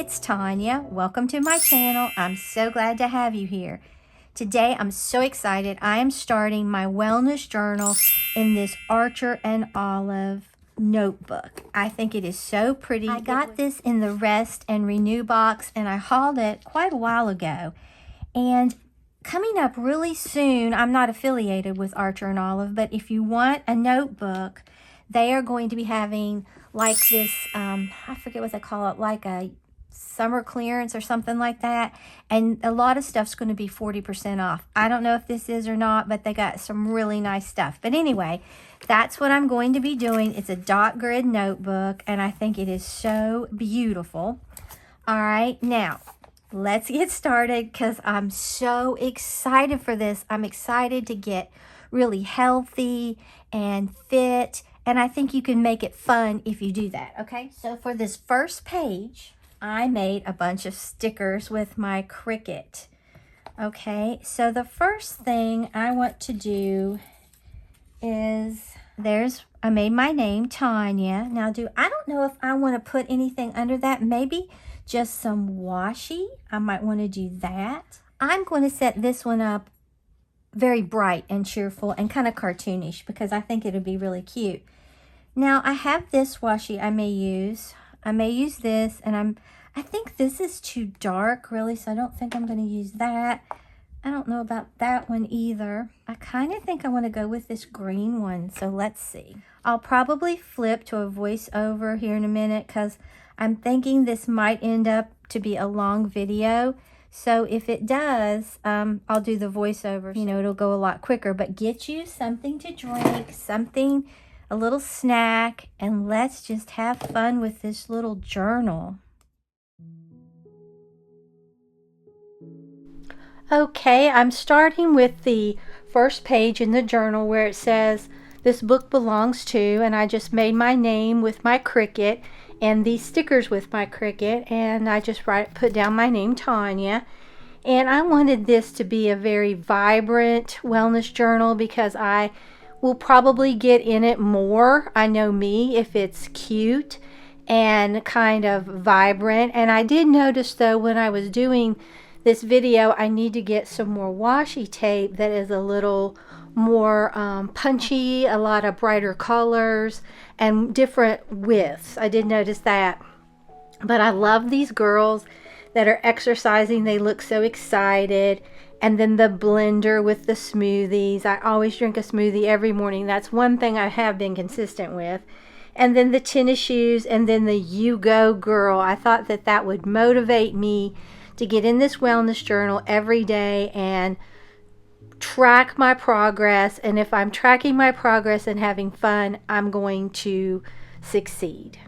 it's Tanya. Welcome to my channel. I'm so glad to have you here. Today, I'm so excited. I am starting my wellness journal in this Archer and Olive notebook. I think it is so pretty. I got this in the Rest and Renew box, and I hauled it quite a while ago. And coming up really soon, I'm not affiliated with Archer and Olive, but if you want a notebook, they are going to be having like this, I forget what they call it, like a summer clearance or something like that. And a lot of stuff's going to be 40% off. I don't know if this is or not, but they got some really nice stuff. But anyway, that's what I'm going to be doing. It's a dot grid notebook, and I think it is so beautiful. All right, now let's get started because I'm so excited for this. I'm excited to get really healthy and fit. And I think you can make it fun if you do that, okay? So for this first page, I made a bunch of stickers with my Cricut, okay? So the first thing I want to do is, I made my name, Tanya. Now I don't know if I want to put anything under that. Maybe just some washi. I might want to do that. I'm going to set this one up very bright and cheerful and kind of cartoonish because I think it'll be really cute. Now I have this washi I may use. I may use this, and I think this is too dark really, so I don't think I'm going to use that. I don't know about that one either. I kind of think I want to go with this green one, so let's see. I'll probably flip to a voiceover here in a minute because I'm thinking this might end up to be a long video. So if it does, I'll do the voiceover. You know, it'll go a lot quicker, but get you something to drink, a little snack, and let's just have fun with this little journal. Okay, I'm starting with the first page in the journal where it says, "This book belongs to," and I just made my name with my Cricut and these stickers with my Cricut, and I just put down my name, Tanya. And I wanted this to be a very vibrant wellness journal because I will probably get in it more, I know me, if it's cute and kind of vibrant. And I did notice though when I was doing this video, I need to get some more washi tape that is a little more punchy, a lot of brighter colors and different widths. I did notice that. But I love these girls that are exercising. They look so excited. And then the blender with the smoothies. I always drink a smoothie every morning. That's one thing I have been consistent with. And then the tennis shoes, and then the "You Go Girl." I thought that would motivate me to get in this wellness journal every day and track my progress. And if I'm tracking my progress and having fun, I'm going to succeed.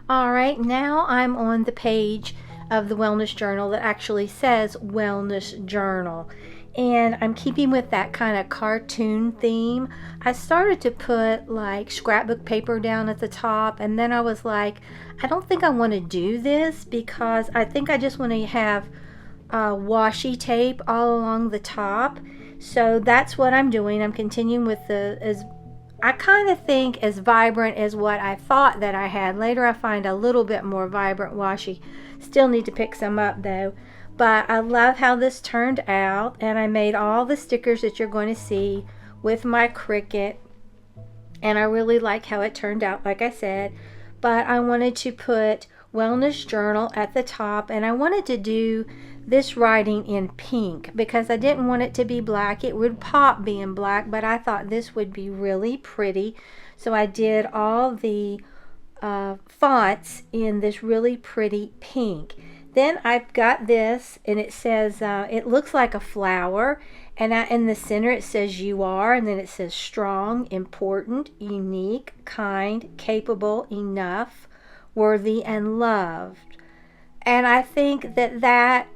All right, now I'm on the page of the wellness journal that actually says wellness journal. And I'm keeping with that kind of cartoon theme. I started to put like scrapbook paper down at the top, and then I was like, I don't think I want to do this because I think I just want to have washi tape all along the top. So that's what I'm doing. I'm continuing with I kind of think as vibrant as what I thought that I had. Later I find a little bit more vibrant washi. Still need to pick some up though. But I love how this turned out, and I made all the stickers that you're going to see with my Cricut. And I really like how it turned out, like I said. But I wanted to put wellness journal at the top, and I wanted to do this writing in pink because I didn't want it to be black. It would pop being black, but I thought this would be really pretty. So I did all the fonts in this really pretty pink. Then I've got this, and it says, it looks like a flower, and in the center it says "You Are," and then it says "Strong, Important, Unique, Kind, Capable, Enough, Worthy, and Loved." And I think that that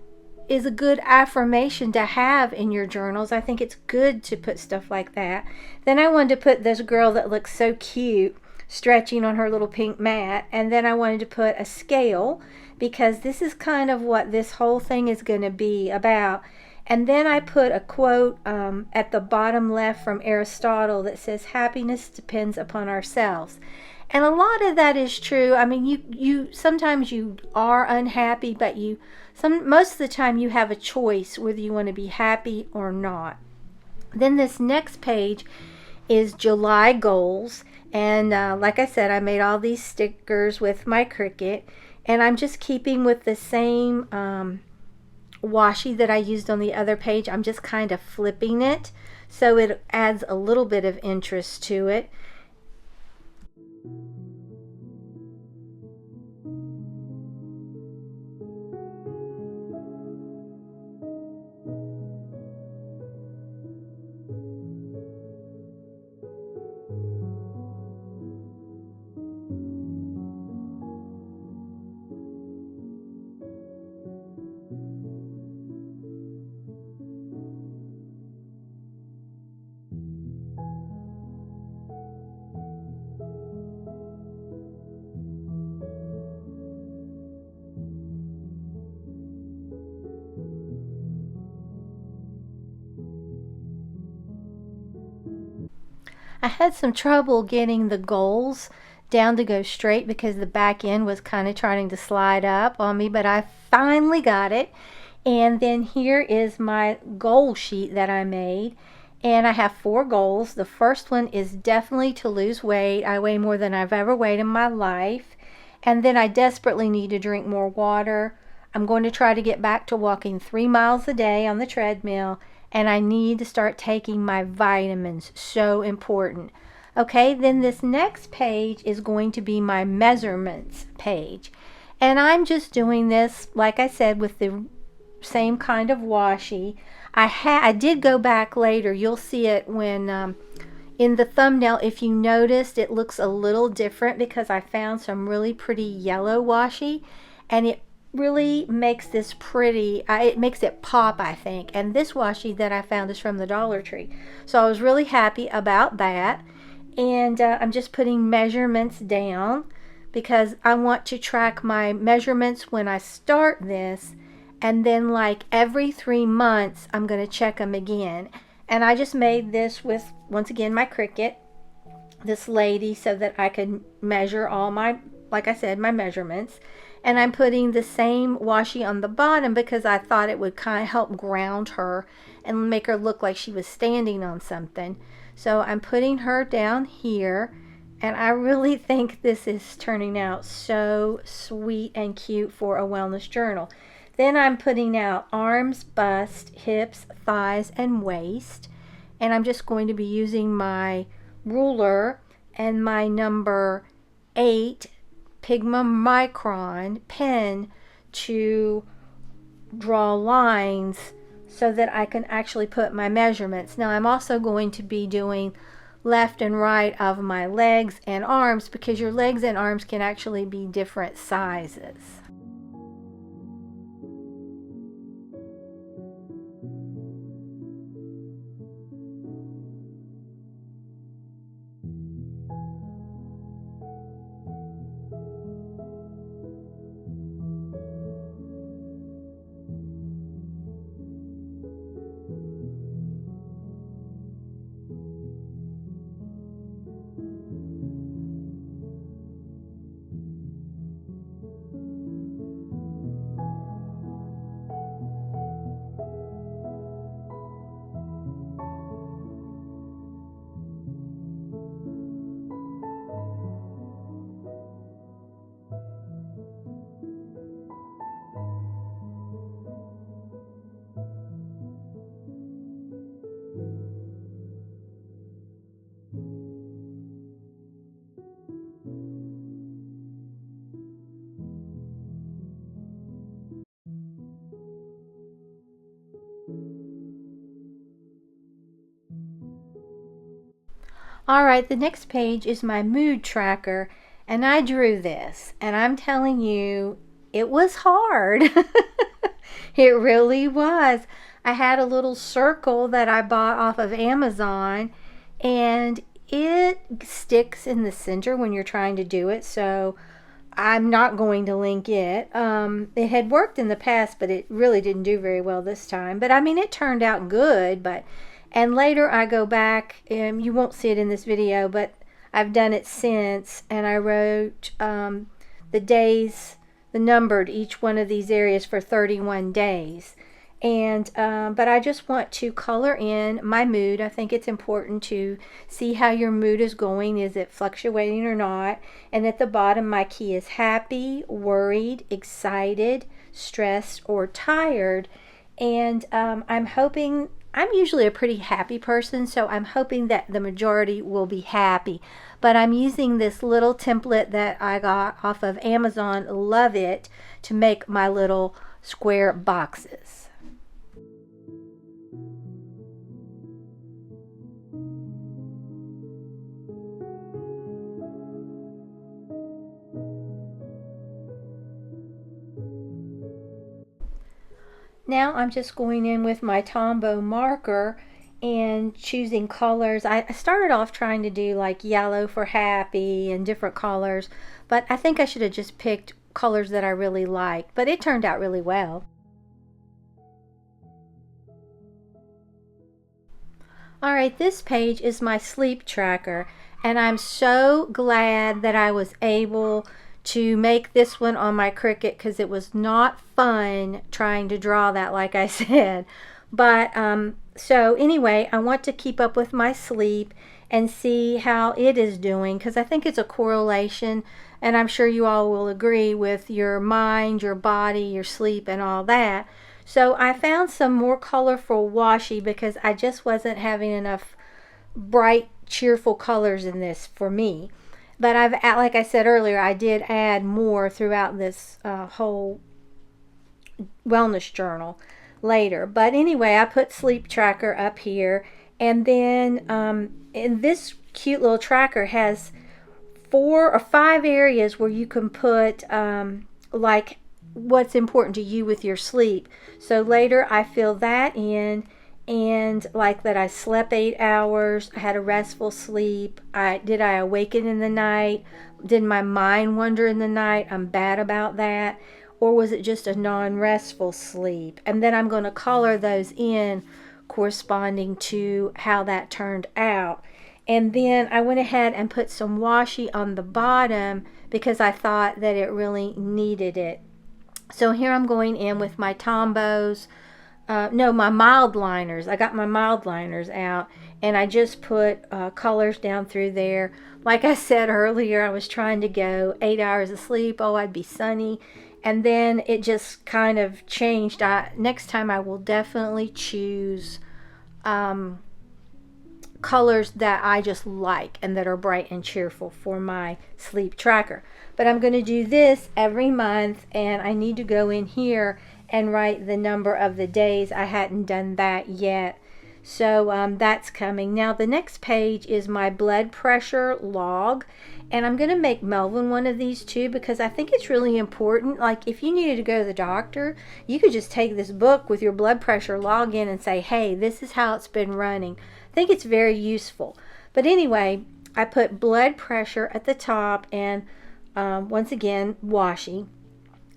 is a good affirmation to have in your journals. I think it's good to put stuff like that. Then I wanted to put this girl that looks so cute stretching on her little pink mat. And then I wanted to put a scale, because this is kind of what this whole thing is going to be about. And then I put a quote at the bottom left from Aristotle that says, happiness depends upon ourselves. And a lot of that is true. I mean, you sometimes you are unhappy, but most of the time you have a choice whether you want to be happy or not. Then this next page is July goals. And like I said, I made all these stickers with my Cricut. And I'm just keeping with the same washi that I used on the other page. I'm just kind of flipping it so it adds a little bit of interest to it. I had some trouble getting the goals down to go straight because the back end was kind of trying to slide up on me, but I finally got it. And then here is my goal sheet that I made. And I have 4 goals. The first one is definitely to lose weight. I weigh more than I've ever weighed in my life. And then I desperately need to drink more water. I'm going to try to get back to walking 3 miles a day on the treadmill. And I need to start taking my vitamins. So important. Okay, then this next page is going to be my measurements page. And I'm just doing this, like I said, with the same kind of washi. I did go back later. You'll see it when in the thumbnail. If you noticed, it looks a little different because I found some really pretty yellow washi, and it really makes this pretty. It makes it pop, I think. And this washi that I found is from the Dollar Tree, so I was really happy about that. And I'm just putting measurements down because I want to track my measurements when I start this, and then like every 3 months I'm going to check them again. And I just made this with, once again, my Cricut, this lady, so that I could measure all my, like I said, my measurements. And I'm putting the same washi on the bottom because I thought it would kind of help ground her and make her look like she was standing on something. So I'm putting her down here, and I really think this is turning out so sweet and cute for a wellness journal. Then I'm putting out arms, bust, hips, thighs, and waist. And I'm just going to be using my ruler and my number 8 Pigma Micron pen to draw lines so that I can actually put my measurements. Now I'm also going to be doing left and right of my legs and arms, because your legs and arms can actually be different sizes. Alright, the next page is my mood tracker, and I drew this, and I'm telling you, it was hard. It really was. I had a little circle that I bought off of Amazon, and it sticks in the center when you're trying to do it, so I'm not going to link it. It had worked in the past, but it really didn't do very well this time. But I mean, it turned out good. And later I go back, and you won't see it in this video, but I've done it since, and I wrote the days, the numbered each one of these areas for 31 days. And but I just want to color in my mood. I think it's important to see how your mood is going. Is it fluctuating or not? And at the bottom, my key is happy, worried, excited, stressed, or tired. And I'm hoping, I'm usually a pretty happy person, so I'm hoping that the majority will be happy. But I'm using this little template that I got off of Amazon, love it, to make my little square boxes. Now I'm just going in with my Tombow marker and choosing colors. I started off trying to do like yellow for happy and different colors, but I think I should have just picked colors that I really liked, but it turned out really well. All right, this page is my sleep tracker, and I'm so glad that I was able to make this one on my Cricut, because it was not fun trying to draw that, like I said. But so anyway, I want to keep up with my sleep and see how it is doing, because I think it's a correlation, and I'm sure you all will agree, with your mind, your body, your sleep, and all that. So I found some more colorful washi because I just wasn't having enough bright, cheerful colors in this for me. But like I said earlier, I did add more throughout this whole wellness journal later. But anyway, I put sleep tracker up here, and then in this cute little tracker has 4 or 5 areas where you can put like what's important to you with your sleep. So later I fill that in, and like that I slept 8 hours, I had a restful sleep, did I awaken in the night, did my mind wander in the night, I'm bad about that, or was it just a non-restful sleep? And then I'm going to color those in corresponding to how that turned out. And then I went ahead and put some washi on the bottom because I thought that it really needed it. So here I'm going in with my Tombows, my mild liners. I got my mild liners out, and I just put colors down through there. Like I said earlier, I was trying to go 8 hours of sleep. Oh, I'd be sunny. And then it just kind of changed. Next time I will definitely choose colors that I just like and that are bright and cheerful for my sleep tracker. But I'm going to do this every month, and I need to go in here and write the number of the days. I hadn't done that yet. So that's coming. Now the next page is my blood pressure log, and I'm going to make Melvin one of these too, because I think it's really important. Like if you needed to go to the doctor, you could just take this book with your blood pressure log in and say, hey, this is how it's been running. I think it's very useful. But anyway, I put blood pressure at the top, and once again washi,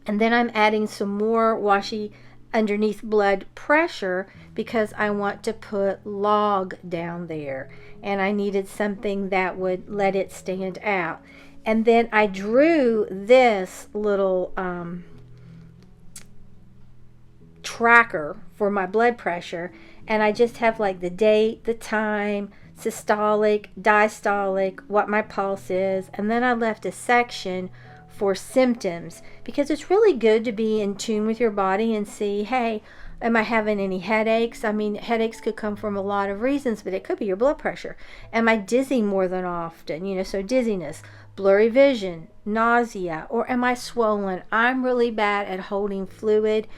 and then I'm adding some more washi underneath blood pressure because I want to put log down there, and I needed something that would let it stand out. And then I drew this little tracker for my blood pressure, and I just have like the date, the time, systolic, diastolic, what my pulse is, and then I left a section for symptoms, because it's really good to be in tune with your body and see, hey, am I having any headaches? I mean, headaches could come from a lot of reasons, but it could be your blood pressure. Am I dizzy more than often? So dizziness, blurry vision, nausea, or am I swollen? I'm really bad at holding fluid,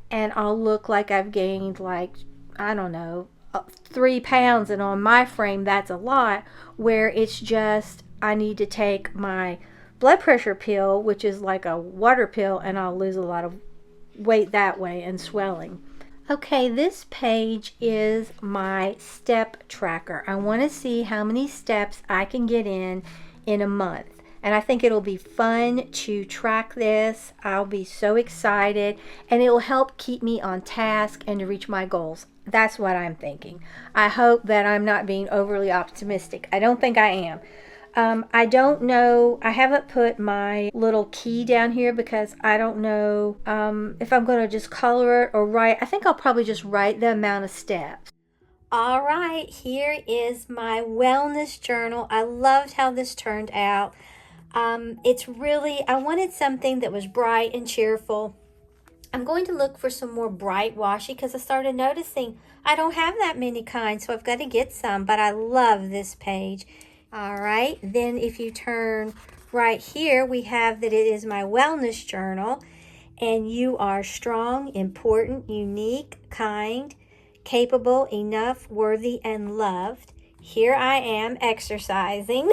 and I'll look like I've gained, like, I don't know, 3 pounds, and on my frame that's a lot, where it's just I need to take my blood pressure pill, which is like a water pill, and I'll lose a lot of weight that way and swelling. Okay, this page is my step tracker. I want to see how many steps I can get in a month. And I think it'll be fun to track this. I'll be so excited, and it will help keep me on task and to reach my goals. That's what I'm thinking. I hope that I'm not being overly optimistic. I don't think I am. I don't know. I haven't put my little key down here because I don't know if I'm going to just color it or write. I think I'll probably just write the amount of steps. All right, here is my wellness journal. I loved how this turned out. It's really, I wanted something that was bright and cheerful. I'm going to look for some more bright washi because I started noticing I don't have that many kinds, so I've got to get some, but I love this page. All right, then if you turn right here, we have that it is my wellness journal, and you are strong, important, unique, kind, capable, enough, worthy, and loved. Here I am exercising.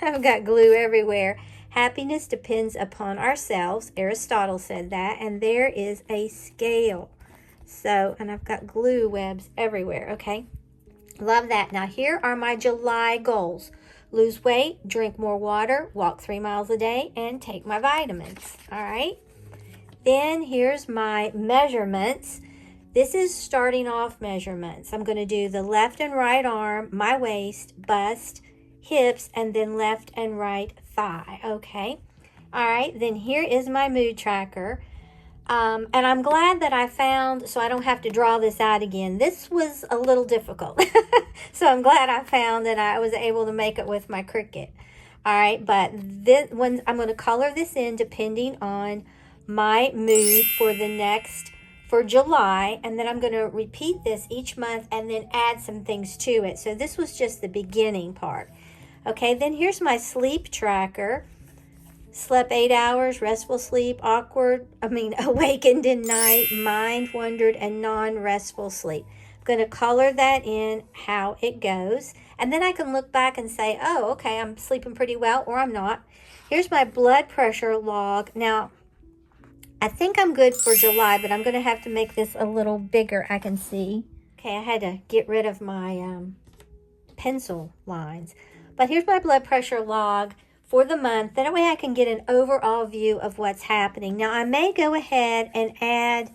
I've got glue everywhere. Happiness depends upon ourselves. Aristotle said that. And there is a scale. So, and I've got glue webs everywhere, okay? Love that. Now, here are my July goals. Lose weight, drink more water, walk 3 miles a day, and take my vitamins, all right? Then here's my measurements. This is starting off measurements. I'm going to do the left and right arm, my waist, bust, hips, and then left and right thigh, okay? All right, then here is my mood tracker. And I'm glad that I found, so I don't have to draw this out again. This was a little difficult. So I'm glad I found that I was able to make it with my Cricut. All right, but this one, I'm going to color this in depending on my mood for July, and then I'm going to repeat this each month and then add some things to it. So this was just the beginning part. Okay, then here's my sleep tracker. Slept 8 hours, restful sleep, awakened in night, mind wandered, and non-restful sleep. I'm going to color that in how it goes. And then I can look back and say, oh, okay, I'm sleeping pretty well, or I'm not. Here's my blood pressure log. Now, I think I'm good for July, but I'm going to have to make this a little bigger, I can see. Okay, I had to get rid of my pencil lines. But here's my blood pressure log for the month. That way I can get an overall view of what's happening. Now, I may go ahead and add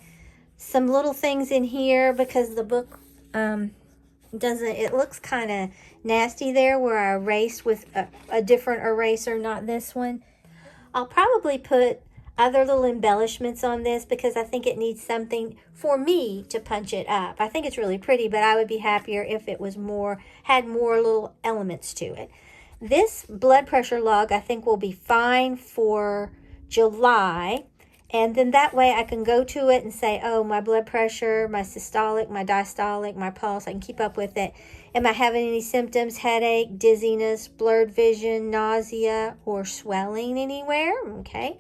some little things in here because the book it looks kind of nasty there where I erased with a different eraser, not this one. I'll probably put other little embellishments on this because I think it needs something for me to punch it up. I think it's really pretty, but I would be happier if it was had more little elements to it. This blood pressure log I think will be fine for July, and then that way I can go to it and say, oh, my blood pressure, my systolic, my diastolic, my pulse, I can keep up with it. Am I having any symptoms, headache, dizziness, blurred vision, nausea, or swelling anywhere? Okay.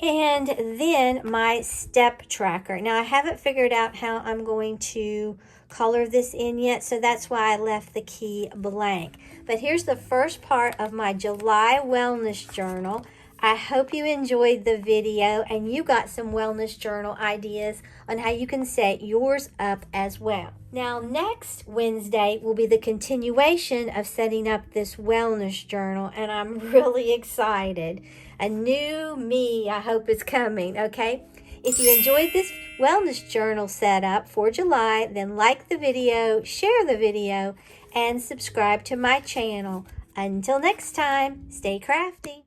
And then my step tracker. Now, I haven't figured out how I'm going to color this in yet, so that's why I left the key blank. But here's the first part of my July wellness journal. I hope you enjoyed the video and you got some wellness journal ideas on how you can set yours up as well. Now, next Wednesday will be the continuation of setting up this wellness journal, and I'm really excited. A new me, I hope, is coming, okay? If you enjoyed this wellness journal setup for July, then like the video, share the video, and subscribe to my channel. Until next time, stay crafty.